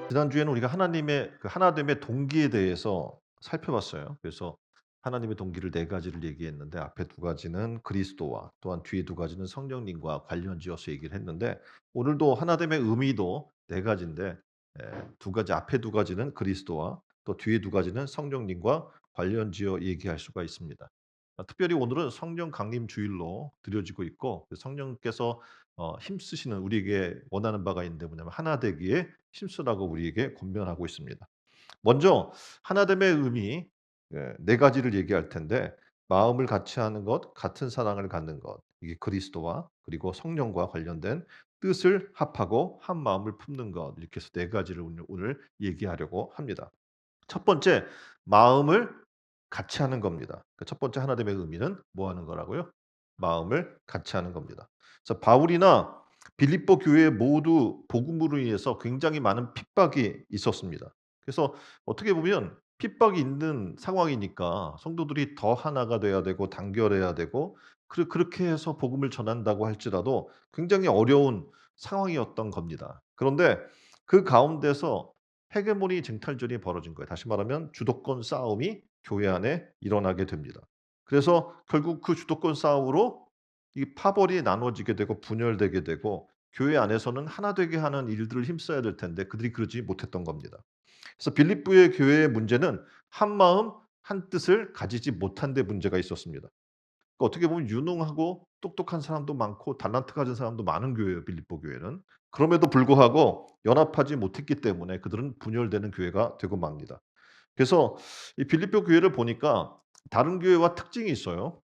지난주에는 우리가 하나님의 그 하나됨의 동기에 대해서 살펴봤어요. 그래서 하나님의 동기를 네 가지를 얘기했는데 앞에 두 가지는 그리스도와 또한 뒤에 두 가지는 성령님과 관련지어서 얘기를 했는데 오늘도 하나됨의 의미도 네 가지인데 두 가지 앞에 두 가지는 그리스도와 또 뒤에 두 가지는 성령님과 관련지어 얘기할 수가 있습니다. 특별히 오늘은 성령 강림 주일로 드려지고 있고 그 성령께서 힘쓰시는 우리에게 원하는 바가 있는데 뭐냐면 하나 되기에 힘쓰라고 우리에게 권면하고 있습니다. 먼저 하나됨의 의미 네 가지를 얘기할 텐데 마음을 같이 하는 것, 같은 사랑을 갖는 것, 이게 그리스도와 그리고 성령과 관련된 뜻을 합하고 한 마음을 품는 것 이렇게 해서 네 가지를 오늘 얘기하려고 합니다. 첫 번째 마음을 같이 하는 겁니다. 그 첫 번째 하나됨의 의미는 뭐 하는 거라고요? 마음을 같이 하는 겁니다. 그래서 바울이나 빌립보 교회 모두 복음으로 인해서 굉장히 많은 핍박이 있었습니다. 그래서 어떻게 보면 핍박이 있는 상황이니까 성도들이 더 하나가 돼야 되고 단결해야 되고 그렇게 해서 복음을 전한다고 할지라도 굉장히 어려운 상황이었던 겁니다. 그런데 그 가운데서 헤게모니 쟁탈전이 벌어진 거예요. 다시 말하면 주도권 싸움이 교회 안에 일어나게 됩니다. 그래서 결국 그 주도권 싸움으로 이 파벌이 나눠지게 되고 분열되게 되고 교회 안에서는 하나 되게 하는 일들을 힘써야 될 텐데 그들이 그러지 못했던 겁니다. 그래서 빌립보의 교회의 문제는 한 마음 한 뜻을 가지지 못한 데 문제가 있었습니다. 그러니까 어떻게 보면 유능하고 똑똑한 사람도 많고 달란트 가진 사람도 많은 교회예요, 빌립보 교회는. 그럼에도 불구하고 연합하지 못했기 때문에 그들은 분열되는 교회가 되고 맙니다. 그래서 이 빌립보 교회를 보니까 다른 교회와 특징이 있어요.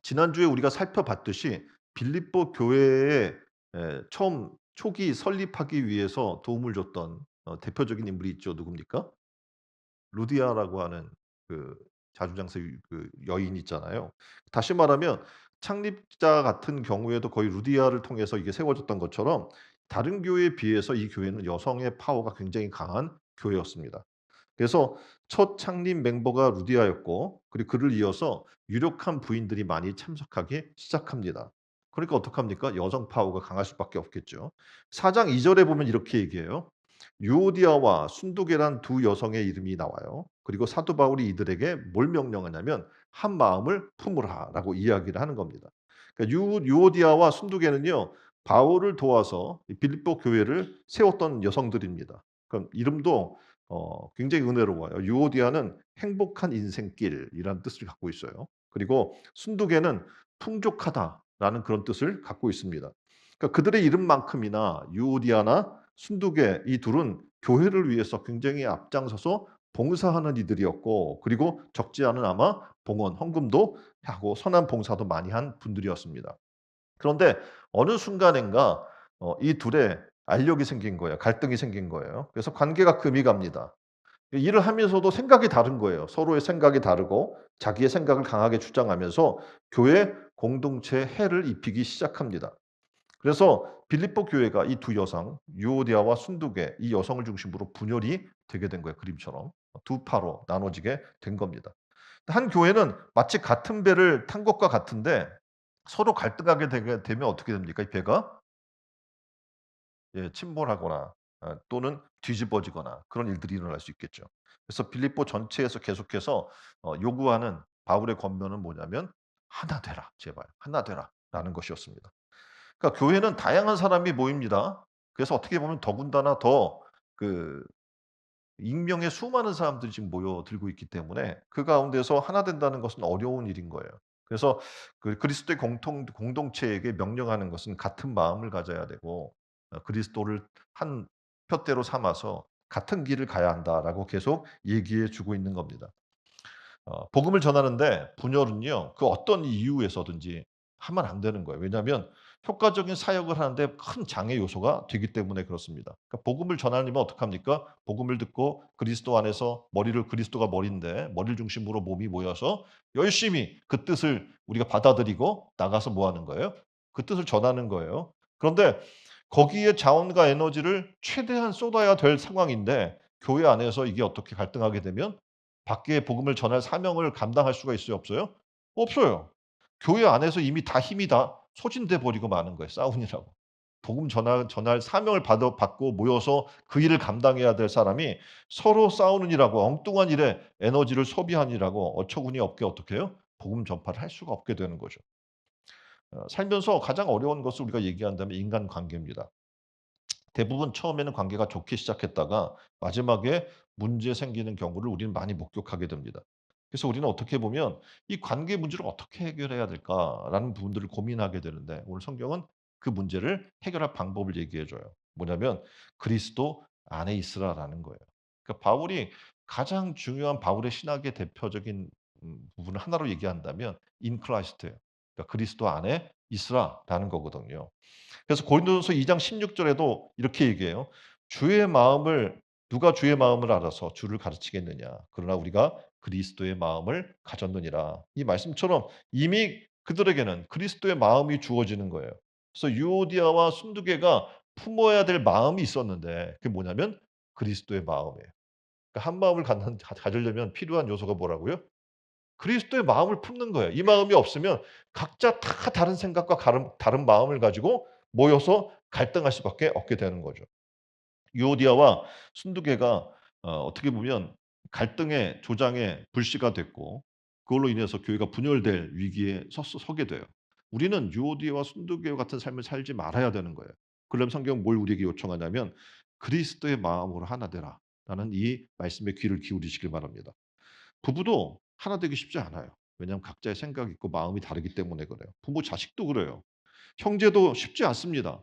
지난주에 우리가 살펴봤듯이 빌립보 교회에 처음 초기 설립하기 위해서 도움을 줬던 대표적인 인물이 있죠. 누굽니까? 루디아라고 하는 그 자주장사 그 여인 있잖아요. 다시 말하면 창립자 같은 경우에도 거의 루디아를 통해서 이게 세워졌던 것처럼 다른 교회에 비해서 이 교회는 여성의 파워가 굉장히 강한 교회였습니다. 그래서 첫 창립 멤버가 루디아였고 그리고 그를 이어서 유력한 부인들이 많이 참석하기 시작합니다. 그러니까 어떡합니까? 여성 파워가 강할 수밖에 없겠죠. 4장 2 절에 보면 이렇게 얘기해요. 유오디아와 순두계란 두 여성의 이름이 나와요. 그리고 사도 바울이 이들에게 뭘 명령하냐면 "한 마음을 품으라."라고 이야기를 하는 겁니다. 그러니까 유오디아와 순두계는요. 바울을 도와서 이 빌립보 교회를 세웠던 여성들입니다. 그럼 이름도 굉장히 은혜로워요. 유오디아는 행복한 인생길이라는 뜻을 갖고 있어요. 그리고 순두계는 풍족하다라는 그런 뜻을 갖고 있습니다. 그러니까 그들의 이름만큼이나 유오디아나 순두계 이 둘은 교회를 위해서 굉장히 앞장서서 봉사하는 이들이었고 그리고 적지 않은 아마 봉헌, 헌금도 하고 선한 봉사도 많이 한 분들이었습니다. 그런데 어느 순간엔가 이 둘의 알력이 생긴 거예요. 갈등이 생긴 거예요. 그래서 관계가 금이 갑니다. 일을 하면서도 생각이 다른 거예요. 서로의 생각이 다르고 자기의 생각을 강하게 주장하면서 교회 공동체에 해를 입히기 시작합니다. 그래서 빌립보 교회가 이 두 여성 유오디아와 순두계 이 여성을 중심으로 분열이 되게 된 거예요, 그림처럼. 두 파로 나눠지게 된 겁니다. 한 교회는 마치 같은 배를 탄 것과 같은데 서로 갈등하게 되게 되면 어떻게 됩니까? 이 배가 침몰하거나 또는 뒤집어지거나 그런 일들이 일어날 수 있겠죠. 그래서 빌립보 전체에서 계속해서 요구하는 바울의 권면은 뭐냐면 "하나 되라. 제발. 하나 되라."라는 것이었습니다. 그러니까 교회는 다양한 사람이 모입니다. 그래서 어떻게 보면 더군다나 더 그 익명의 수많은 사람들이 지금 모여들고 있기 때문에 그 가운데서 하나 된다는 것은 어려운 일인 거예요. 그래서 그 그리스도의 공동체에게 명령하는 것은 같은 마음을 가져야 되고 그리스도를 한 푯대로 삼아서 "같은 길을 가야 한다."라고 계속 얘기해 주고 있는 겁니다. 복음을 전하는데 분열은요. 그 어떤 이유에서든지 하면 안 되는 거예요. 왜냐하면 효과적인 사역을 하는데 큰 장애 요소가 되기 때문에 그렇습니다. 그러니까 복음을 전하려면 어떡합니까? 복음을 듣고 그리스도 안에서 머리를 그리스도가 머리인데 머리를 중심으로 몸이 모여서 열심히 그 뜻을 우리가 받아들이고 나가서 뭐 하는 거예요? 그 뜻을 전하는 거예요. 그런데 거기에 자원과 에너지를 최대한 쏟아야 될 상황인데 교회 안에서 이게 어떻게 갈등하게 되면 밖에 복음을 전할 사명을 감당할 수가 있어요, 없어요? 없어요. 교회 안에서 이미 다 힘이 다 소진돼 버리고 마는 거예요, 싸우느라고. 복음 전할 사명을 받고 모여서 그 일을 감당해야 될 사람이 서로 싸우는 일하고 엉뚱한 일에 에너지를 소비하느라고 어처구니 없게 어떻게 해요? 복음 전파를 할 수가 없게 되는 거죠. 살면서 가장 어려운 것을 우리가 얘기한다면 인간관계입니다. 대부분 처음에는 관계가 좋게 시작했다가 마지막에 문제 생기는 경우를 우리는 많이 목격하게 됩니다. 그래서 우리는 어떻게 보면 '이 관계 문제를 어떻게 해결해야 될까?'라는 부분들을 고민하게 되는데 오늘 성경은 그 문제를 해결할 방법을 얘기해 줘요. 뭐냐면 "그리스도 안에 있으라."라는 거예요. 그러니까 바울이 가장 중요한 바울의 신학의 대표적인 부분을 하나로 얘기한다면 in Christ예요. 그러니까 "그리스도 안에 있으라."라는 거거든요. 그래서 고린도전서 2장 16 절에도 이렇게 얘기해요. "주의 마음을 누가 주의 마음을 알아서 주를 가르치겠느냐. 그러나 우리가 그리스도의 마음을 가졌느니라." 이 말씀처럼 이미 그들에게는 그리스도의 마음이 주어지는 거예요. 그래서 유오디아와 순두계가 품어야 될 마음이 있었는데 그게 뭐냐면 그리스도의 마음이에요. 그러니까 한 마음을 가지려면 필요한 요소가 뭐라고요? 그리스도의 마음을 품는 거예요. 이 마음이 없으면 각자 다 다른 생각과 다른 마음을 가지고 모여서 갈등할 수밖에 없게 되는 거죠. 유오디아와 순두계가 어떻게 보면 갈등의 조장의 불씨가 됐고 그걸로 인해서 교회가 분열될 위기에 서게 돼요. 우리는 유오디아와 순두계와 같은 삶을 살지 말아야 되는 거예요. 그러면 성경은 뭘 우리에게 요청하냐면 "그리스도의 마음으로 하나 되라."라는 이 말씀에 귀를 기울이시길 바랍니다. 부부도 하나 되기 쉽지 않아요. 왜냐하면 각자의 생각이 있고 마음이 다르기 때문에 그래요. 부모 자식도 그래요. 형제도 쉽지 않습니다.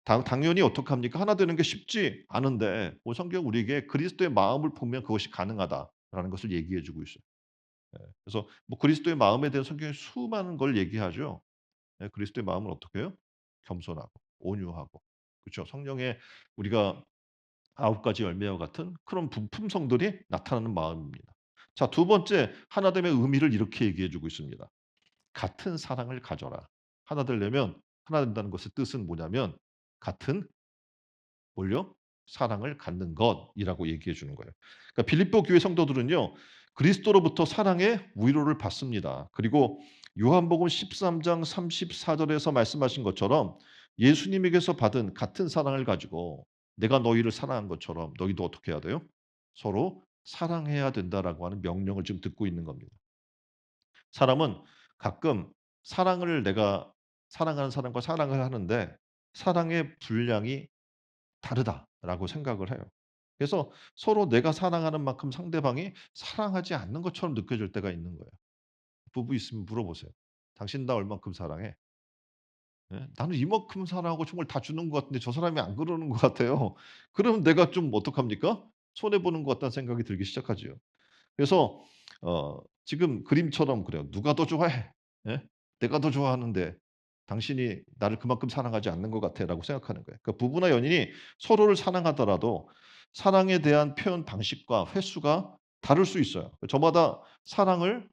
당연히 어떡합니까? 하나 되는 게 쉽지 않은데 성경은 우리에게 그리스도의 마음을 보면 그것이 가능하다라는 것을 얘기해 주고 있어요. 예. 그래서 뭐 그리스도의 마음에 대한 성경에 수많은 걸 얘기하죠. 예. 그리스도의 마음은 어떻게 해요? 겸손하고 온유하고 그렇죠. 성령의 우리가 9가지 열매와 같은 그런 품성들이 나타나는 마음입니다. 자, 두 번째 하나됨의 의미를 이렇게 얘기해 주고 있습니다. 같은 사랑을 가져라. 하나 되려면 하나 된다는 것의 뜻은 뭐냐면 같은 뭘요? 사랑을 갖는 것이라고 얘기해 주는 거예요. 그러니까 빌립보 교회 성도들은요. 그리스도로부터 사랑의 위로를 받습니다. 그리고 요한복음 13장 34 절에서 말씀하신 것처럼 예수님에게서 받은 같은 사랑을 가지고 내가 너희를 사랑한 것처럼 너희도 어떻게 해야 돼요? 서로 사랑해야 된다라고 하는 명령을 지금 듣고 있는 겁니다. 사람은 가끔 사랑을 내가 사랑하는 사람과 사랑을 하는데 사랑의 분량이 다르다라고 생각을 해요. 그래서 서로 내가 사랑하는 만큼 상대방이 사랑하지 않는 것처럼 느껴질 때가 있는 거예요. 부부 있으면 물어보세요. "당신 나 얼만큼 사랑해?" 예? "나는 이만큼 사랑하고 정말 다 주는 것 같은데 저 사람이 안 그러는 것 같아요." 그러면 내가 좀 어떡합니까? 손해 보는 것 같다는 생각이 들기 시작하지요. 그래서 지금 그림처럼 그래요. "누가 더 좋아해? 예? 내가 더 좋아하는데 당신이 나를 그만큼 사랑하지 않는 것 같아."라고 생각하는 거예요. 그러니까 부부나 연인이 서로를 사랑하더라도 사랑에 대한 표현 방식과 횟수가 다를 수 있어요. 저마다 사랑을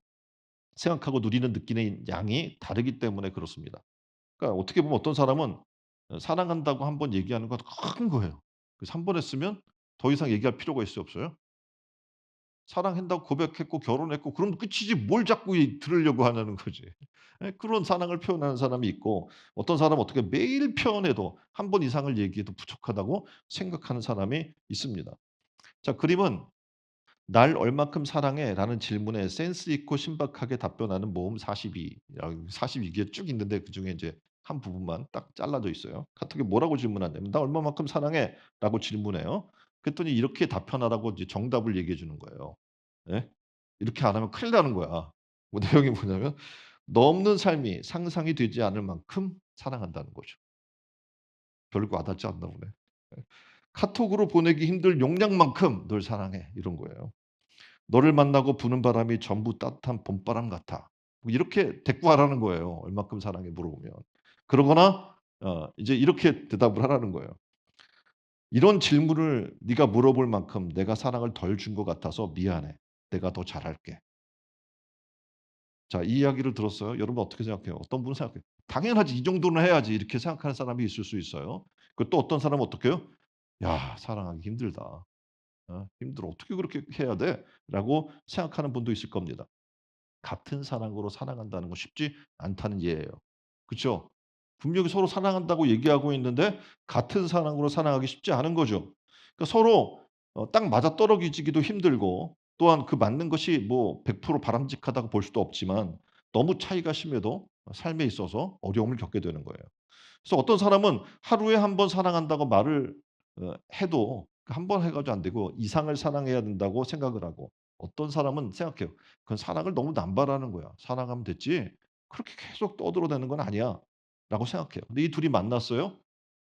생각하고 누리는 느끼는 양이 다르기 때문에 그렇습니다. 그러니까 어떻게 보면 어떤 사람은 사랑한다고 한 번 얘기하는 건 큰 거예요. 그래서 한 번 했으면 더 이상 얘기할 필요가 있어요, 없어요? 사랑한다고 고백했고 결혼했고 그럼 끝이지 뭘 자꾸 들으려고 하냐는 거지. 예, 그런 사랑을 표현하는 사람이 있고 어떤 사람은 어떻게 매일 표현해도 한 번 이상을 얘기해도 부족하다고 생각하는 사람이 있습니다. 자, 그림은 "날 얼만큼 사랑해?"라는 질문에 센스 있고 신박하게 답변하는 모음 42 42개 쭉 있는데 그중에 이제 한 부분만 딱 잘라져 있어요. 카톡에 뭐라고 질문하냐면 "나 얼마만큼 사랑해?"라고 질문해요. 그랬더니 이렇게 답변하라고 이제 정답을 얘기해 주는 거예요. 예? 이렇게 안 하면 큰일 나는 거야. 뭐 내용이 뭐냐면 너 없는 삶이 상상이 되지 않을 만큼 사랑한다는 거죠. 별거 와닿지 않나 보네. 예. 카톡으로 보내기 힘들 용량만큼 널 사랑해. 이런 거예요. 너를 만나고 부는 바람이 전부 따뜻한 봄바람 같아. 뭐 이렇게 대꾸하라는 거예요. 얼마큼 사랑해 물어보면. 그러거나 이제 이렇게 대답을 하라는 거예요. 이런 질문을 네가 물어볼 만큼 내가 사랑을 덜 준 것 같아서 미안해. 내가 더 잘할게. 자, 이 이야기를 들었어요. 여러분 어떻게 생각해요? 어떤 분은 생각해요. '당연하지. 이 정도는 해야지.' 이렇게 생각하는 사람이 있을 수 있어요. 그 또 어떤 사람은 어떻게 해요? '야 사랑하기 힘들다. 힘들어. 어떻게 그렇게 해야 돼?' 라고 생각하는 분도 있을 겁니다. 같은 사랑으로 사랑한다는 건 쉽지 않다는 예예요. 그쵸? 분명히 서로 사랑한다고 얘기하고 있는데 같은 사랑으로 살아가기 쉽지 않은 거죠. 그러니까 서로 딱 맞아떨어지기도 힘들고, 또한 그 맞는 것이 뭐 100% 바람직하다고 볼 수도 없지만 너무 차이가 심해도 삶에 있어서 어려움을 겪게 되는 거예요. 그래서 어떤 사람은 하루에 한 번 사랑한다고 말을 해도 한 번 해 가지고 안 되고 이상을 사랑해야 된다고 생각을 하고, 어떤 사람은 생각해요. '그건 사랑을 너무 남발하는 거야. 사랑하면 됐지 그렇게 계속 떠들어대는 건 아니야.'라고 생각해요. 근데 이 둘이 만났어요.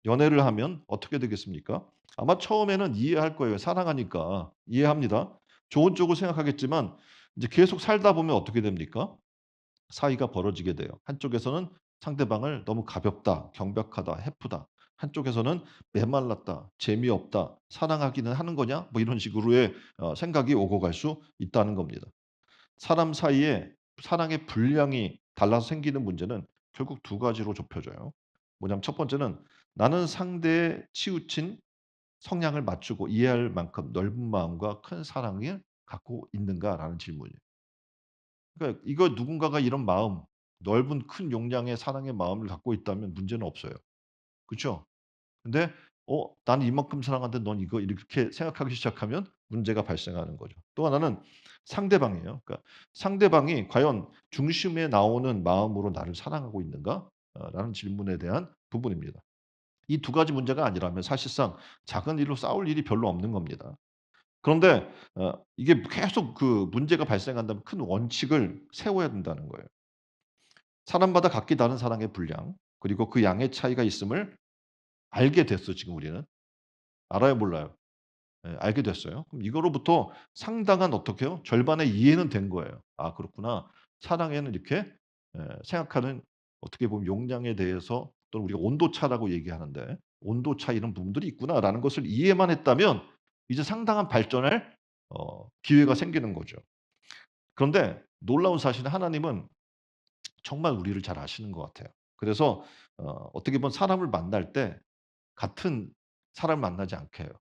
연애를 하면 어떻게 되겠습니까? 아마 처음에는 이해할 거예요. 사랑하니까. 이해합니다. 좋은 쪽을 생각하겠지만 이제 계속 살다 보면 어떻게 됩니까? 사이가 벌어지게 돼요. 한쪽에서는 상대방을 너무 가볍다, 경박하다, 해프다. 한쪽에서는 메말랐다, 재미없다, 사랑하기는 하는 거냐? 뭐 이런 식으로의 생각이 오고 갈 수 있다는 겁니다. 사람 사이에 사랑의 분량이 달라서 생기는 문제는 결국 두 가지로 좁혀져요. 뭐냐면 첫 번째는 나는 상대에 치우친 성향을 맞추고 이해할 만큼 넓은 마음과 큰 사랑을 갖고 있는가라는 질문이에요. 그러니까 이거 누군가가 이런 마음, 넓은 큰 용량의 사랑의 마음을 갖고 있다면 문제는 없어요. 그쵸? 근데 '나는 이만큼 사랑하는데 넌 이거' 이렇게 생각하기 시작하면 문제가 발생하는 거죠. 또 하나는 상대방이에요. 그러니까 '상대방이 과연 중심에 나오는 마음으로 나를 사랑하고 있는가?' 라는 질문에 대한 부분입니다. 이 두 가지 문제가 아니라면 사실상 작은 일로 싸울 일이 별로 없는 겁니다. 그런데 이게 계속 그 문제가 발생한다면 큰 원칙을 세워야 된다는 거예요. 사람마다 각기 다른 사랑의 분량, 그리고 그 양의 차이가 있음을 알게 됐어 지금 우리는. 알아요 몰라요? 예, 알게 됐어요. 그럼 이거로부터 상당한 어떻게 요 절반의 이해는 된 거예요. '아 그렇구나. 사랑에는 이렇게 생각하는 어떻게 보면 용량에 대해서 또는 우리가 온도차라고 얘기하는데 온도차 이런 부분들이 있구나.'라는 것을 이해만 했다면 이제 상당한 발전할 기회가 생기는 거죠. 그런데 놀라운 사실은 하나님은 정말 우리를 잘 아시는 것 같아요. 그래서 어떻게 보면 사람을 만날 때 같은 사람을 만나지 않게 해요.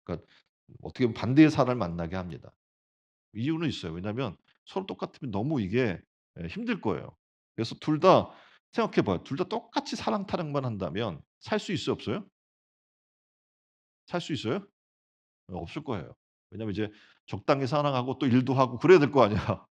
그러니까 어떻게 보면 반대의 사람을 만나게 합니다. 이유는 있어요. 왜냐하면 서로 똑같으면 너무 이게 힘들 거예요. 그래서 둘 다 생각해 봐요. 둘 다 똑같이 사랑 타령만 한다면 살 수 있어요, 없어요? 살 수 있어요? 없을 거예요. 왜냐하면 이제 적당히 사랑하고 또 일도 하고 그래야 될 거 아니야.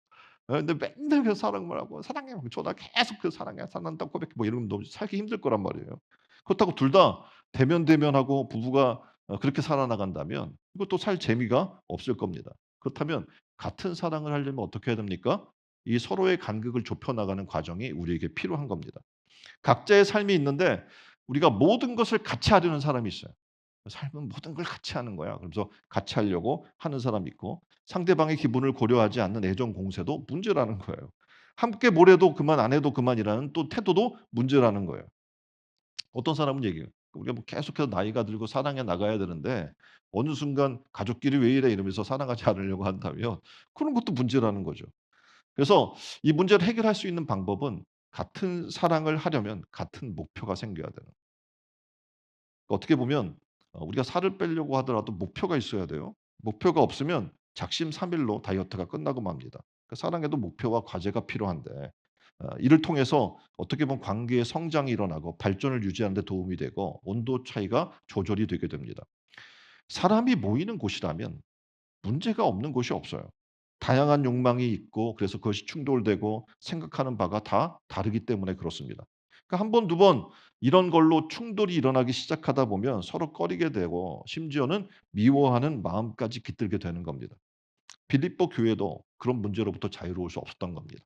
근데 맨날 그 사랑만 하고 "사랑해." 전화 계속 그 "사랑해. 사랑한다고 고백해." 뭐 이러면 너무 살기 힘들 거란 말이에요. 그렇다고 둘 다 대면대면하고 부부가 그렇게 살아나간다면 이것도 살 재미가 없을 겁니다. 그렇다면 같은 사랑을 하려면 어떻게 해야 됩니까? 이 서로의 간극을 좁혀 나가는 과정이 우리에게 필요한 겁니다. 각자의 삶이 있는데 우리가 모든 것을 같이 하려는 사람이 있어요. 삶은 모든 걸 같이 하는 거야. 그러면서 같이 하려고 하는 사람이 있고, 상대방의 기분을 고려하지 않는 애정 공세도 문제라는 거예요. 함께 뭘 해도 그만 안 해도 그만이라는 또 태도도 문제라는 거예요. 어떤 사람은 얘기해요. 우리가 뭐 계속해서 나이가 들고 사랑해 나가야 되는데 어느 순간 "가족끼리 왜 이래?" 이러면서 사랑하지 않으려고 한다면 그런 것도 문제라는 거죠. 그래서 이 문제를 해결할 수 있는 방법은 같은 사랑을 하려면 같은 목표가 생겨야 되는, 어떻게 보면 우리가 살을 빼려고 하더라도 목표가 있어야 돼요. 목표가 없으면 작심삼일로 다이어트가 끝나고 맙니다. 그 사랑에도 목표와 과제가 필요한데 이를 통해서 어떻게 보면 관계의 성장이 일어나고 발전을 유지하는 데 도움이 되고 온도 차이가 조절이 되게 됩니다. 사람이 모이는 곳이라면 문제가 없는 곳이 없어요. 다양한 욕망이 있고 그래서 그것이 충돌되고 생각하는 바가 다 다르기 때문에 그렇습니다. 그러니까 한 번 두 번 이런 걸로 충돌이 일어나기 시작하다 보면 서로 꺼리게 되고 심지어는 미워하는 마음까지 깃들게 되는 겁니다. 빌립보 교회도 그런 문제로부터 자유로울 수 없었던 겁니다.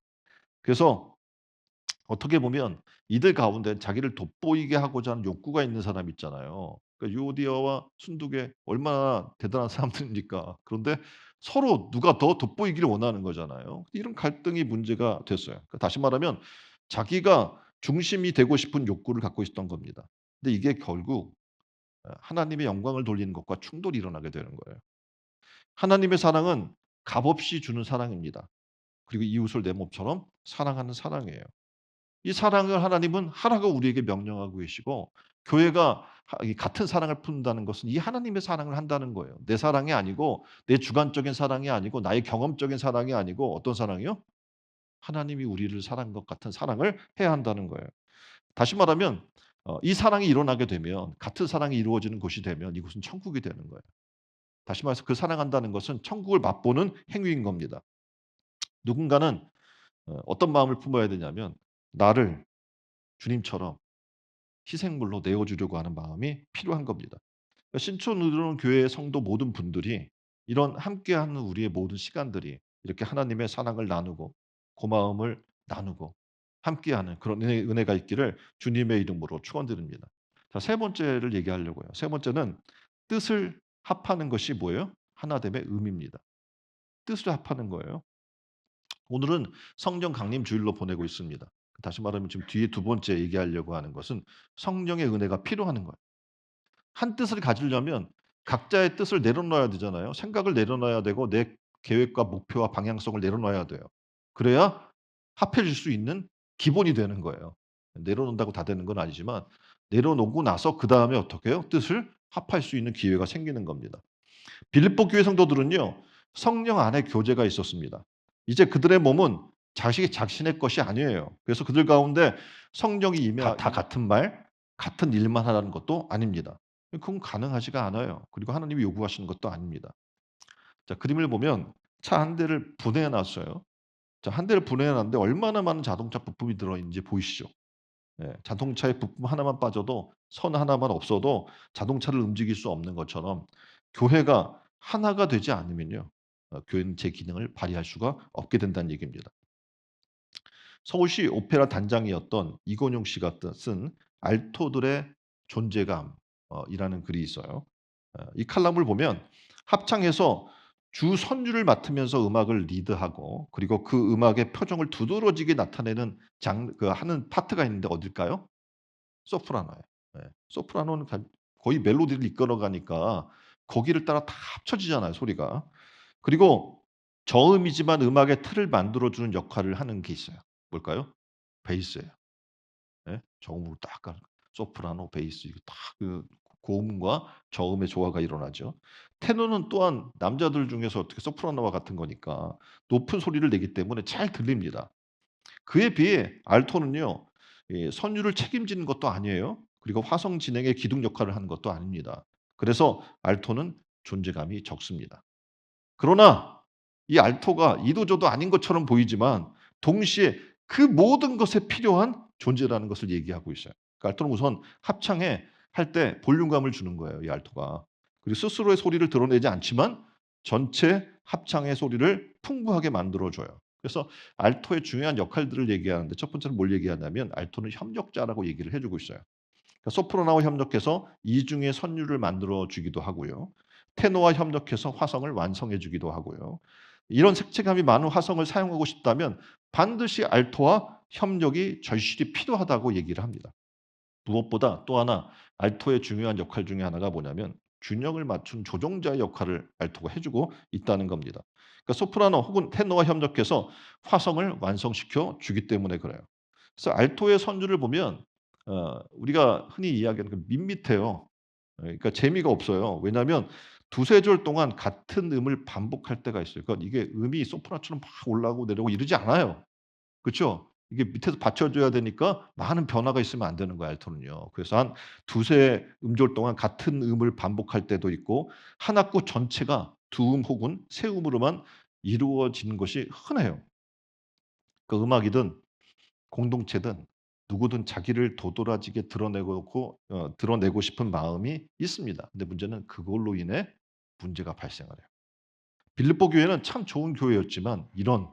그래서 어떻게 보면 이들 가운데 자기를 돋보이게 하고자 하는 욕구가 있는 사람 있잖아요. 그러니까 유오디아와 순두계 얼마나 대단한 사람들입니까. 그런데 서로 누가 더 돋보이기를 원하는 거잖아요. 이런 갈등이 문제가 됐어요. 그러니까 다시 말하면 자기가 중심이 되고 싶은 욕구를 갖고 있었던 겁니다. 근데 이게 결국 하나님의 영광을 돌리는 것과 충돌이 일어나게 되는 거예요. 하나님의 사랑은 값없이 주는 사랑입니다. 그리고 이웃을 내 몸처럼 사랑하는 사랑이에요. 이 사랑을 하나님은 하라고 우리에게 명령하고 계시고, 교회가 이 같은 사랑을 품는다는 것은 이 하나님의 사랑을 한다는 거예요. 내 사랑이 아니고 내 주관적인 사랑이 아니고 나의 경험적인 사랑이 아니고 어떤 사랑이요? 하나님이 우리를 사랑한 것 같은 사랑을 해야 한다는 거예요. 다시 말하면 이 사랑이 일어나게 되면 같은 사랑이 이루어지는 곳이 되면 이곳은 천국이 되는 거예요. 다시 말해서 그 사랑한다는 것은 천국을 맛보는 행위인 겁니다. 누군가는 어떤 마음을 품어야 되냐면 나를 주님처럼 희생물로 내어 주려고 하는 마음이 필요한 겁니다. 그러니까 신촌 누리론 교회의 성도 모든 분들이 이런 함께하는 우리의 모든 시간들이 이렇게 하나님의 사랑을 나누고 고마움을 나누고 함께하는 그런 은혜가 있기를 주님의 이름으로 축원드립니다. 자, 세 번째를 얘기하려고요. 세 번째는 뜻을 합하는 것이 뭐예요? 하나됨의 의미입니다. 뜻을 합하는 거예요. 오늘은 성령 강림 주일로 보내고 있습니다. 다시 말하면 지금 뒤에 두 번째 얘기하려고 하는 것은 성령의 은혜가 필요하는 거예요. 한 뜻을 가지려면 각자의 뜻을 내려놔야 되잖아요. 생각을 내려놔야 되고 내 계획과 목표와 방향성을 내려놔야 돼요. 그래야 합해질 수 있는 기본이 되는 거예요. 내려놓는다고 다 되는 건 아니지만 내려놓고 나서 그다음에 어떻게 해요? 뜻을 합할 수 있는 기회가 생기는 겁니다. 빌립보 교회 성도들은요. 성령 안에 교제가 있었습니다. 이제 그들의 몸은 자식이 자신의 것이 아니에요. 그래서 그들 가운데 성령이 다 같은 말, 같은 일만 하라는 것도 아닙니다. 그건 가능하지가 않아요. 그리고 하나님이 요구하시는 것도 아닙니다. 자, 그림을 보면 차 한 대를 분해해 놨어요. 자, 한 대를 분해해 놨는데 얼마나 많은 자동차 부품이 들어 있는지 보이시죠? 예, 자동차의 부품 하나만 빠져도 선 하나만 없어도 자동차를 움직일 수 없는 것처럼 교회가 하나가 되지 않으면요. 교회는 제 기능을 발휘할 수가 없게 된다는 얘기입니다. 서울시 오페라 단장이었던 이건용 씨가 쓴 알토들의 존재감 이라는 글이 있어요. 이 칼럼을 보면 합창에서 주 선율을 맡으면서 음악을 리드하고 그리고 그 음악의 표정을 두드러지게 나타내는 하는 파트가 있는데 어딜까요? 소프라노예요. 예. 소프라노는 거의 멜로디를 이끌어 가니까 거기를 따라 다 합쳐지잖아요, 소리가. 그리고 저음이지만 음악의 틀을 만들어 주는 역할을 하는 게 있어요. 뭘까요? 베이스예요. 예. 저음으로 딱 가는 소프라노, 베이스 이거 딱 그 고음과 저음의 조화가 일어나죠. 테너는 또한 남자들 중에서 어떻게 소프라노와 같은 거니까 높은 소리를 내기 때문에 잘 들립니다. 그에 비해 알토는요. 선율을 책임지는 것도 아니에요. 그리고 화성 진행의 기둥 역할을 하는 것도 아닙니다. 그래서 알토는 존재감이 적습니다. 그러나 이 알토가 이도저도 아닌 것처럼 보이지만 동시에 그 모든 것에 필요한 존재라는 것을 얘기하고 있어요. 그러니까 알토는 우선 합창에 할 때 볼륨감을 주는 거예요, 이 알토가. 그리고 스스로의 소리를 드러내지 않지만 전체 합창의 소리를 풍부하게 만들어 줘요. 그래서 알토의 중요한 역할들을 얘기하는데 첫 번째는 뭘 얘기하냐면 알토는 협력자라고 얘기를 해 주고 있어요. 그러니까 소프라노와 협력해서 이중의 선율을 만들어 주기도 하고요. 테너와 협력해서 화성을 완성해 주기도 하고요. 이런 색채감이 많은 화성을 사용하고 싶다면 반드시 알토와 협력이 절실히 필요하다고 얘기를 합니다. 무엇보다 또 하나 알토의 중요한 역할 중에 하나가 뭐냐면 균형을 맞춘 조종자의 역할을 알토가 해 주고 있다는 겁니다. 그러니까 소프라노 혹은 테너와 협력해서 화성을 완성시켜 주기 때문에 그래요. 그래서 알토의 선율을 보면 우리가 흔히 이야기하는 그 밋밋해요. 그러니까 재미가 없어요. 왜냐하면 두세 절 동안 같은 음을 반복할 때가 있어요. 그러니까 이게 음이 소프라노처럼 막 올라오고 내려오고 이러지 않아요. 그쵸? 이게 밑에서 받쳐줘야 되니까 많은 변화가 있으면 안 되는 거예요, 알토는요. 그래서 한 두세 음절 동안 같은 음을 반복할 때도 있고 한 학구 전체가 두 음 혹은 세 음으로만 이루어지는 것이 흔해요. 그 음악이든 공동체든 누구든 자기를 도드라지게 드러내고 싶은 마음이 있습니다. 근데 문제는 그걸로 인해 문제가 발생을 해요. 빌립보 교회는 참 좋은 교회였지만 이런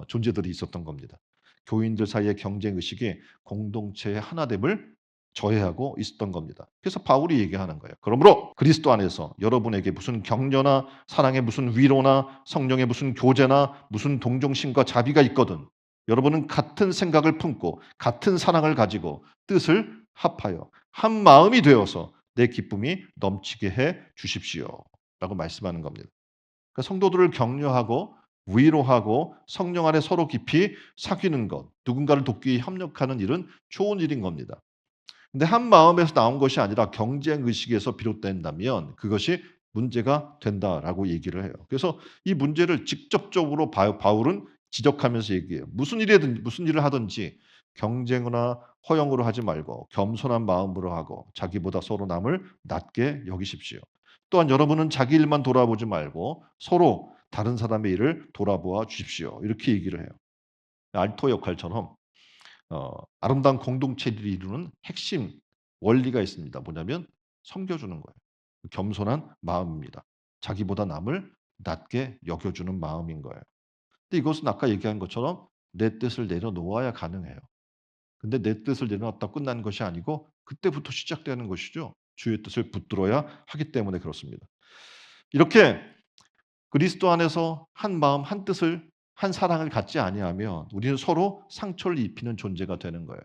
존재들이 있었던 겁니다. 교인들 사이의 경쟁 의식이 공동체의 하나됨을 저해하고 있었던 겁니다. 그래서 바울이 얘기하는 거예요. 그러므로 그리스도 안에서 여러분에게 무슨 격려나 사랑의 무슨 위로나 성령의 무슨 교제나 무슨 동정심과 자비가 있거든 여러분은 같은 생각을 품고 같은 사랑을 가지고 뜻을 합하여 한 마음이 되어서 내 기쁨이 넘치게 해 주십시오. 라고 말씀하는 겁니다. 그러니까 성도들을 격려하고 위로하고 성령 안에 서로 깊이 사귀는 것, 누군가를 돕기 위해 협력하는 일은 좋은 일인 겁니다. 근데 한 마음에서 나온 것이 아니라 경쟁 의식에서 비롯된다면 그것이 문제가 된다라고 얘기를 해요. 그래서 이 문제를 직접적으로 바울은 지적하면서 얘기해요. 무슨 일을 하든지 경쟁이나 허영으로 하지 말고 겸손한 마음으로 하고 자기보다 서로 남을 낮게 여기십시오. 또한 여러분은 자기 일만 돌아보지 말고 서로 다른 사람의 일을 돌아보아 주십시오. 이렇게 얘기를 해요. 알토 역할처럼 아름다운 공동체를 이루는 핵심 원리가 있습니다. 뭐냐면 섬겨주는 거예요. 겸손한 마음입니다. 자기보다 남을 낮게 여겨주는 마음인 거예요. 근데 이것은 아까 얘기한 것처럼 내 뜻을 내려놓아야 가능해요. 근데 내 뜻을 내려놨다 끝나는 것이 아니고 그때부터 시작되는 것이죠. 주의 뜻을 붙들어야 하기 때문에 그렇습니다. 이렇게 그리스도 안에서 한 마음 한 뜻을 한 사랑을 갖지 아니하면 우리는 서로 상처를 입히는 존재가 되는 거예요.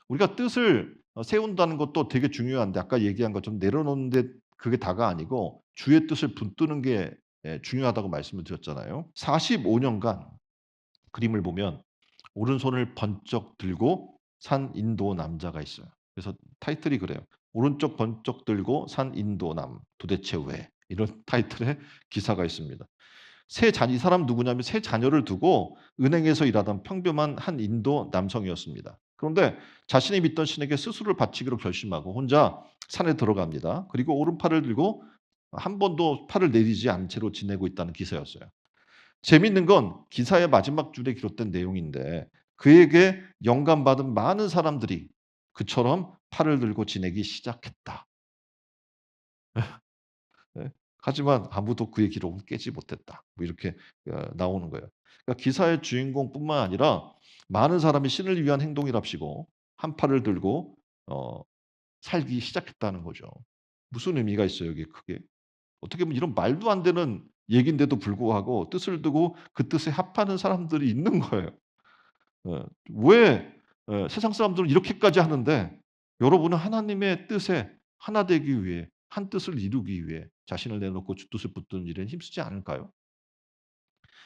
우리가 뜻을 세운다는 것도 되게 중요한데 아까 얘기한 것처럼 내려놓는데 그게 다가 아니고 주의 뜻을 붙드는 게 중요하다고 말씀을 드렸잖아요. 45 년간 그림을 보면 오른손을 번쩍 들고 산 인도 남자가 있어요. 그래서 타이틀이 그래요. "오른쪽 번쩍 들고 산 인도남 도대체 왜?" 이런 타이틀의 기사가 있습니다. 이 사람 누구냐면 세 자녀를 두고 은행에서 일하던 평범한 한 인도 남성이었습니다. 그런데 자신이 믿던 신에게 스스로를 바치기로 결심하고 혼자 산에 들어갑니다. 그리고 오른팔을 들고 한 번도 팔을 내리지 않은 채로 지내고 있다는 기사였어요. 재밌는 건 기사의 마지막 줄에 기록된 내용인데 그에게 영감받은 많은 사람들이 그처럼 팔을 들고 지내기 시작했다. 예. 하지만 아무도 그의 기록을 깨지 못했다. 뭐 이렇게 나오는 거예요. 그러니까 기사의 주인공뿐만 아니라 많은 사람이 신을 위한 행동이랍시고 한 팔을 들고 어 살기 시작했다는 거죠. 무슨 의미가 있어요, 여기 크게? 어떻게 보면 이런 말도 안 되는 얘기인데도 불구하고 뜻을 두고 그 뜻에 합하는 사람들이 있는 거예요. 예. 왜 세상 사람들은 이렇게까지 하는데 여러분은 하나님의 뜻에 하나 되기 위해 한 뜻을 이루기 위해 자신을 내놓고 주 뜻을 붙드는 일에 힘쓰지 않을까요?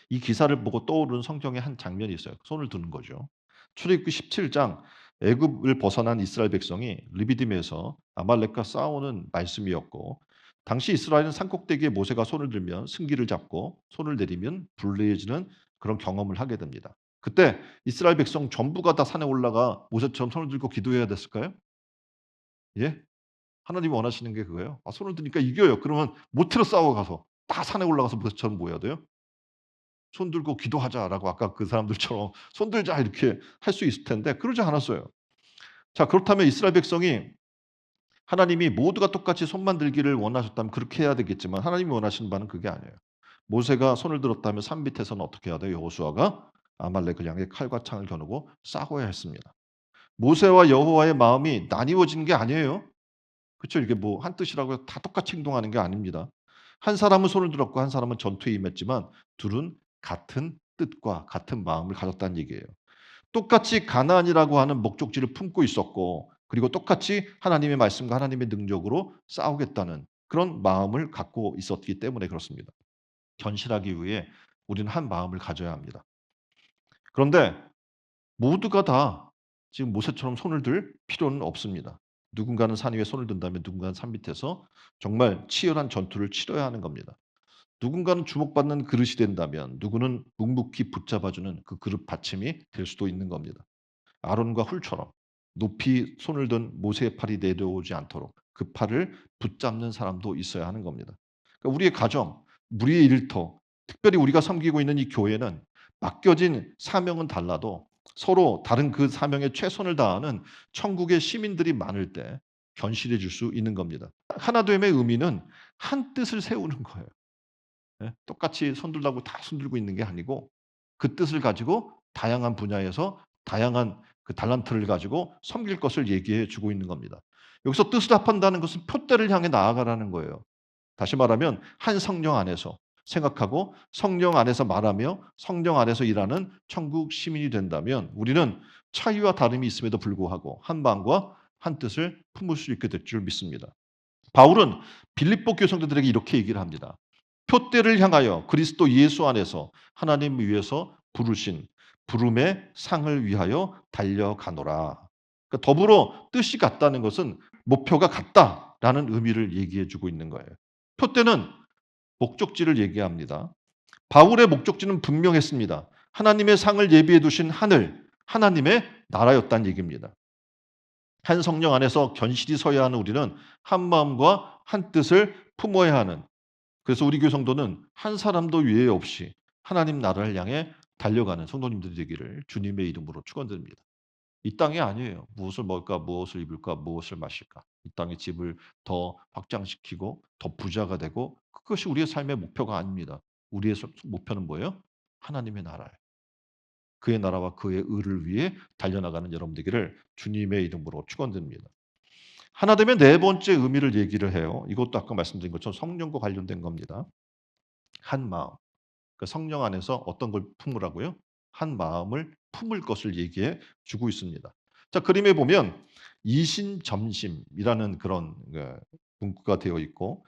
이 기사를 보고 떠오르는 성경의 한 장면이 있어요. 손을 드는 거죠. 출애굽기 17장 애굽을 벗어난 이스라엘 백성이 르비딤에서 아말렉과 싸우는 말씀이었고 당시 이스라엘은 산꼭대기에 모세가 손을 들면 승기를 잡고 손을 내리면 불리해지는 그런 경험을 하게 됩니다. 그때 이스라엘 백성 전부가 다 산에 올라가 모세처럼 손을 들고 기도해야 됐을까요? 예? 하나님이 원하시는 게 그거예요. 아 손을 드니까 이겨요. 그러면 모태로 싸워가서 다 산에 올라가서 모세처럼 뭐 해야 돼요? "손 들고 기도하자."라고 아까 그 사람들처럼 "손 들자." 이렇게 할 수 있을 텐데 그러지 않았어요. 자 그렇다면 이스라엘 백성이 하나님이 모두가 똑같이 손만 들기를 원하셨다면 그렇게 해야 되겠지만 하나님이 원하시는 바는 그게 아니에요. 모세가 손을 들었다면 산 밑에서는 어떻게 해야 돼요? 여호수아가 아말렉을 향해 칼과 창을 겨누고 싸워야 했습니다. 모세와 여호와의 마음이 나뉘어진 게 아니에요. 그쵸. 이게 뭐 한 뜻이라고 해서 다 똑같이 행동하는 게 아닙니다. 한 사람은 손을 들었고 한 사람은 전투에 임했지만 둘은 같은 뜻과 같은 마음을 가졌다는 얘기예요. 똑같이 가나안이라고 하는 목적지를 품고 있었고 그리고 똑같이 하나님의 말씀과 하나님의 능력으로 싸우겠다는 그런 마음을 갖고 있었기 때문에 그렇습니다. 견실하기 위해 우리는 한 마음을 가져야 합니다. 그런데 모두가 다 지금 모세처럼 손을 들 필요는 없습니다. 누군가는 산 위에 손을 든다면 누군가는 산 밑에서 정말 치열한 전투를 치러야 하는 겁니다. 누군가는 주목받는 그릇이 된다면 누구는 묵묵히 붙잡아주는 그 그릇 받침이 될 수도 있는 겁니다. 아론과 훌처럼 높이 손을 든 모세의 팔이 내려오지 않도록 그 팔을 붙잡는 사람도 있어야 하는 겁니다. 그러니까 우리의 가정, 우리의 일터, 특별히 우리가 섬기고 있는 이 교회는 맡겨진 사명은 달라도 서로 다른 그 사명에 최선을 다하는 천국의 시민들이 많을 때 견실해질 수 있는 겁니다. 하나됨의 의미는 한 뜻을 세우는 거예요. 예? 똑같이 손들라고 다 손들고 있는 게 아니고 그 뜻을 가지고 다양한 분야에서 다양한 그 달란트를 가지고 섬길 것을 얘기해 주고 있는 겁니다. 여기서 뜻을 합한다는 것은 표대를 향해 나아가라는 거예요. 다시 말하면 한 성령 안에서 생각하고 성령 안에서 말하며 성령 안에서 일하는 천국 시민이 된다면 우리는 차이와 다름이 있음에도 불구하고 한 마음과 한 뜻을 품을 수 있게 될 줄 믿습니다. 바울은 빌립보 교성들에게 이렇게 얘기를 합니다. 표대를 향하여 그리스도 예수 안에서 하나님 위해서 부르신 부름의 상을 위하여 달려가노라. 그러니까 더불어 뜻이 같다는 것은 목표가 같다라는 의미를 얘기해 주고 있는 거예요. 표대는 목적지를 얘기합니다. 바울의 목적지는 분명했습니다. 하나님의 상을 예비해 두신 하늘, 하나님의 나라였다는 얘기입니다. 한 성령 안에서 견실히 서야 하는 우리는 한 마음과 한 뜻을 품어야 하는, 그래서 우리 교회 성도는 한 사람도 유예 없이 하나님 나라를 향해 달려가는 성도님들이 되기를 주님의 이름으로 축원드립니다. 이 땅이 아니에요. 무엇을 먹을까, 무엇을 입을까, 무엇을 마실까. 이 땅의 집을 더 확장시키고 더 부자가 되고, 그것이 우리의 삶의 목표가 아닙니다. 우리의 목표는 뭐예요? 하나님의 나라예요. 그의 나라와 그의 의를 위해 달려나가는 여러분 되기를 주님의 이름으로 축원드립니다. 하나 되면 네 번째 의미를 얘기를 해요. 이것도 아까 말씀드린 것처럼 성령과 관련된 겁니다. 한 마음. 그 성령 안에서 어떤 걸 품으라고요? 한 마음을 품을 것을 얘기해 주고 있습니다. 자, 그림에 보면 이신점심이라는 그런 문구가 되어 있고,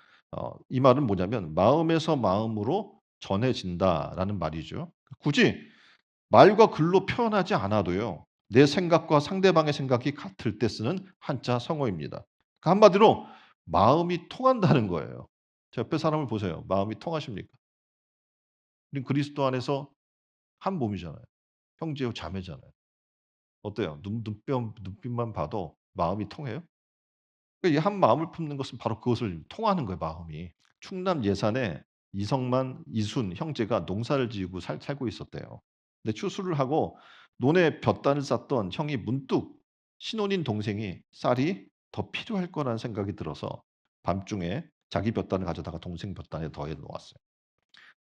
이 말은 뭐냐면 마음에서 마음으로 전해진다라는 말이죠. 굳이 말과 글로 표현하지 않아도요, 내 생각과 상대방의 생각이 같을 때 쓰는 한자 성어입니다. 그 한마디로 마음이 통한다는 거예요. 제 옆에 사람을 보세요. 마음이 통하십니까? 우린 그리스도 안에서 한 몸이잖아요. 형제요 자매잖아요. 어때요? 눈빛만 봐도 마음이 통해요? 이 한 마음을 품는 것은 바로 그것을 통하는 거예요, 마음이. 충남 예산에 이성만, 이순 형제가 농사를 지으고 살고 있었대요. 근데 추수를 하고 논에 볕단을 쌌던 형이 문득 신혼인 동생이 쌀이 더 필요할 거라는 생각이 들어서 밤중에 자기 볕단을 가져다가 동생 볕단에 더해 놓았어요.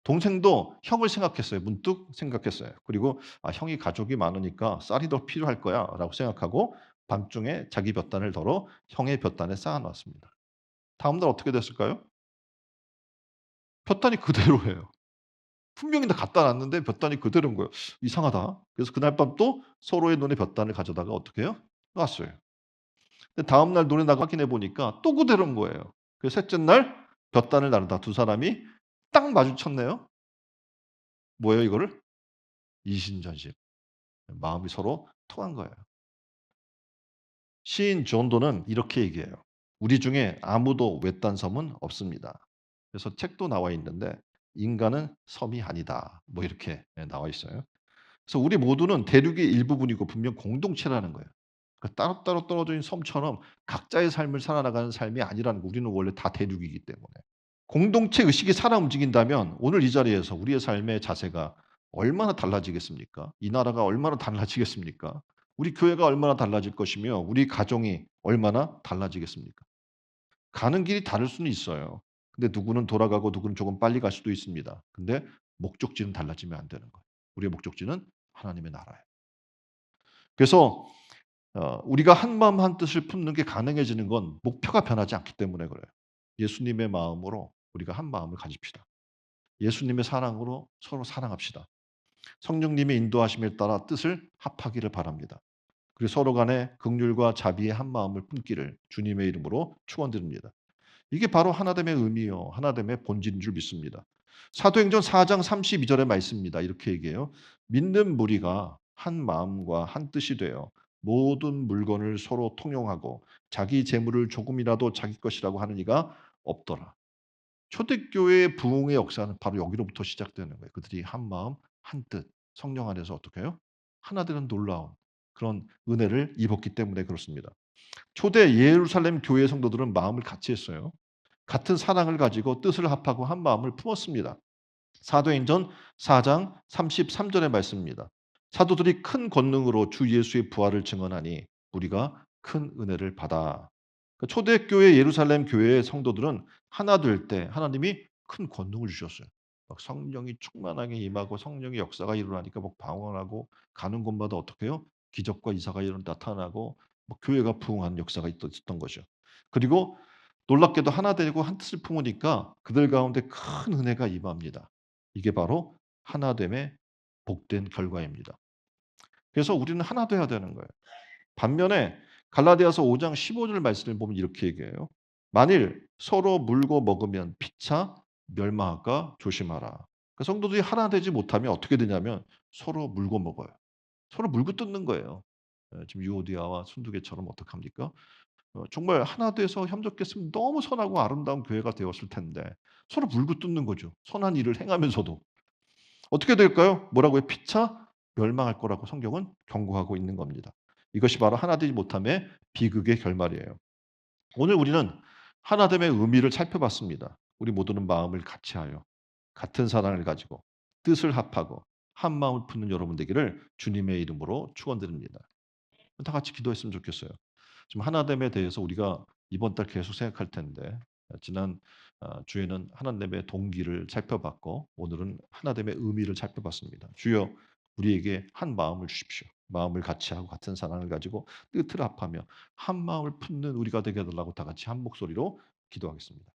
동생도 형을 생각했어요. 문득 생각했어요. 그리고 '아 형이 가족이 많으니까 쌀이 더 필요할 거야.'라고 생각하고 밤중에 자기 볕단을 덜어 형의 볕단에 쌓아 놨습니다. 다음 날 어떻게 됐을까요? 볕단이 그대로예요. 분명히 다 갖다 놨는데 볕단이 그대로인 거예요. '이상하다.' 그래서 그날 밤 또 서로의 논에 볕단을 가져다가 어떻게 해요? 놨어요. 근데 다음 날 논에 나가 확인해 보니까 또 그대로인 거예요. 그래서 셋째 날 볕단을 나르다 두 사람이 딱 마주쳤네요. 뭐예요 이거를? 이신전심. 마음이 서로 통한 거예요. 시인 존도는 이렇게 얘기해요. "우리 중에 아무도 외딴 섬은 없습니다." 그래서 책도 나와 있는데 "인간은 섬이 아니다." 뭐 이렇게 나와 있어요. 그래서 우리 모두는 대륙의 일부분이고 분명 공동체라는 거예요. 그러니까 따로따로 떨어져 있는 섬처럼 각자의 삶을 살아나가는 삶이 아니라는 거. 우리는 원래 다 대륙이기 때문에. 공동체 의식이 살아 움직인다면 오늘 이 자리에서 우리의 삶의 자세가 얼마나 달라지겠습니까? 이 나라가 얼마나 달라지겠습니까? 우리 교회가 얼마나 달라질 것이며 우리 가정이 얼마나 달라지겠습니까? 가는 길이 다를 수는 있어요. 근데 누구는 돌아가고 누구는 조금 빨리 갈 수도 있습니다. 근데 목적지는 달라지면 안 되는 거예요. 우리의 목적지는 하나님의 나라예요. 그래서 우리가 한마음 한뜻을 품는 게 가능해지는 건 목표가 변하지 않기 때문에 그래요. 예수님의 마음으로 우리가 한 마음을 가집시다. 예수님의 사랑으로 서로 사랑합시다. 성령님의 인도하심에 따라 뜻을 합하기를 바랍니다. 그리고 서로 간에 긍휼과 자비의 한 마음을 품기를 주님의 이름으로 축원드립니다. 이게 바로 하나됨의 의미요, 하나됨의 본질인 줄 믿습니다. 사도행전 4장 32절의 말씀입니다. 이렇게 얘기해요. 믿는 무리가 한 마음과 한 뜻이 되어 모든 물건을 서로 통용하고 자기 재물을 조금이라도 자기 것이라고 하는 이가 없더라. 초대교회의 부흥의 역사는 바로 여기로부터 시작되는 거예요. 그들이 한 마음, 한 뜻, 성령 안에서 어떻게 해요? 하나 되는 놀라운 그런 은혜를 입었기 때문에 그렇습니다. 초대 예루살렘 교회 성도들은 마음을 같이 했어요. 같은 사랑을 가지고 뜻을 합하고 한 마음을 품었습니다. 사도행전 4장 33절의 말씀입니다. 사도들이 큰 권능으로 주 예수의 부활을 증언하니 우리가 큰 은혜를 받아. 초대교회 예루살렘 교회의 성도들은 하나 될 때 하나님이 큰 권능을 주셨어요. 막 성령이 충만하게 임하고 성령의 역사가 일어나니까 막 방언하고 가는 곳마다 어떻게 해요? 기적과 이사가 나타나고 뭐 교회가 부흥하는 역사가 있었던 거죠. 그리고 놀랍게도 하나 되고 한 뜻을 품으니까 그들 가운데 큰 은혜가 임합니다. 이게 바로 하나됨의 복된 결과입니다. 그래서 우리는 하나 돼야 되는 거예요. 반면에 갈라디아서 5장 15절 말씀을 보면 이렇게 얘기해요. "만일 서로 물고 먹으면 피차 멸망할까 조심하라." 그러니까 성도들이 하나 되지 못하면 어떻게 되냐면 서로 물고 먹어요. 서로 물고 뜯는 거예요. 지금 유오디아와 순두개처럼 어떡합니까? 정말 하나 돼서 협력했으면 너무 선하고 아름다운 교회가 되었을 텐데 서로 물고 뜯는 거죠. 선한 일을 행하면서도. 어떻게 될까요? 뭐라고요? 피차 멸망할 거라고 성경은 경고하고 있는 겁니다. 이것이 바로 하나 되지 못함의 비극의 결말이에요. 오늘 우리는 하나됨의 의미를 살펴봤습니다. 우리 모두는 마음을 같이하여 같은 사랑을 가지고 뜻을 합하고 한 마음을 품는 여러분 되기를 주님의 이름으로 축원드립니다. 다 같이 기도했으면 좋겠어요. 지금 하나됨에 대해서 우리가 이번 달 계속 생각할 텐데 지난 주에는 하나됨의 동기를 살펴봤고 오늘은 하나됨의 의미를 살펴봤습니다. 주여 우리에게 한 마음을 주십시오. 마음을 같이하고 같은 사랑을 가지고 뜻을 합하며 한 마음을 품는 우리가 되게 해달라고 다 같이 한 목소리로 기도하겠습니다.